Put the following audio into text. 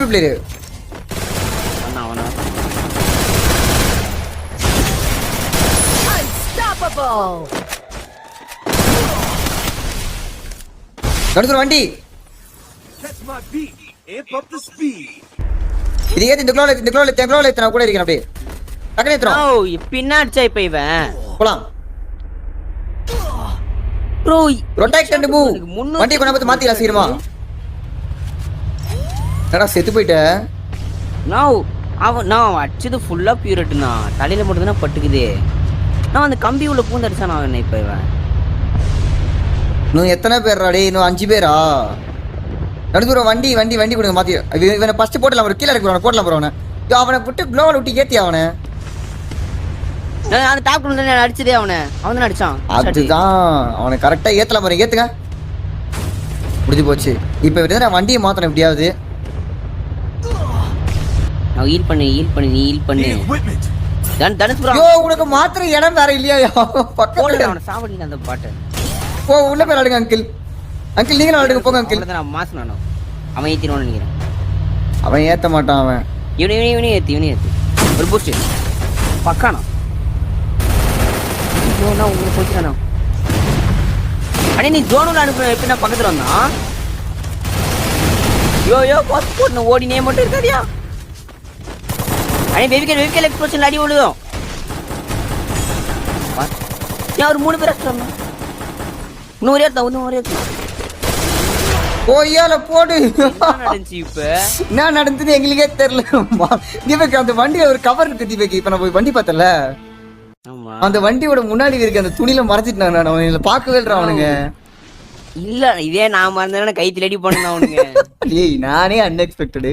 Single player. அவனா நடுத்துற வண்டி இது ஏத்து இந்த க்ளோல நான் கூட இருக்கேன் அப்படியே டக்குனு ஏத்துறோம். பின்னா அடிச்சா இப்ப இவன் போலாம் ப்ரோ. Rotate and move. வண்டி கொண்டு வந்து மாத்திடா சீக்கிரமா. என்னடா செத்து போயிட்ட? நான் அடிச்சது ஃபுல்லா பியூரிட்னா, தலையில மட்டும் தான் பட்டுக்குது. நான் அந்த கம்பி உள்ள பூந்து அடிச்சான் அவன். இப்ப இவன் இன்னும் எத்தனை பேர்ரா டேய்? இன்னும் 5 பேரா? நடுதுற வண்டி கொடுங்க மாத்தி. இவனை ஃபர்ஸ்ட் போடலாம், ஒரு கீழ இறக்கி போடலாம் ப்ரோ. அவனை விட்டு க்ளோவல் விட்டு ஏத்தி அவனை. அந்த டாப் குள்ள அடிச்சதே அவன் தான் அடிச்சான். அதுதான் அவனை கரெக்டா ஏத்தலாம் பாருங்க. ஏத்துங்க, முடிஞ்சு போச்சு. இப்ப நான் வண்டியை மாத்தணும் எப்படியாவது. நான் ஹீல் பண்ணு நீ ஹீல் பண்ணு. தனுஷ் ப்ரோ, யோ உனக்கு மாத்திர இடம் வேற இல்லையா? பக்கத்துல அவனை சாவடிங்க அந்த பாட்டை. போ உள்ள போய் ஆடுங்க அங்கிள். நீங்க ஆடுங்க போங்க அங்கிள். நான் மாசனானோ அவன் ஏத்திடுவான்னு நினைக்கிறேன். அவன் ஏத்த மாட்டான். அவன் இவனே ஏத்தி ஒரு பூஸ்ட் பக்கானா. உங்களுக்கு போச்சுதானா? அடே நீ ஜோனுல அனுப்ப எப்படி நான் பக்கத்துல வந்தான்? யோ பாஸ்போர்ட் ஓடினே மட்டும் இருக்காதியா? அடே வெவிக்கல் எக்ஸ்ப்ளோஷன் அடி விழுதும். நான் ஒரு 3 பேர் அடிச்சான். இன்னொரு ஏத்தா போயால போடு. இப்ப என்ன நடந்தது எங்களுக்கே தெரியல. தீபக் அந்த வண்டியில ஒரு கவர் இருக்கு தீபக். இப்ப நான் போய் வண்டி பார்த்தல, அந்த வண்டியோட முன்னாடி இருக்கு அந்த துணியில மறைச்சிட்டு நான் அவன் பார்க்கவே இல்ல. அவனுங்க இல்ல இதே நான் மறந்தேன்னா கைத்துல அடி பண்ண அவனுங்க. ஏய் நானே அன்எக்ஸ்பெக்டடு.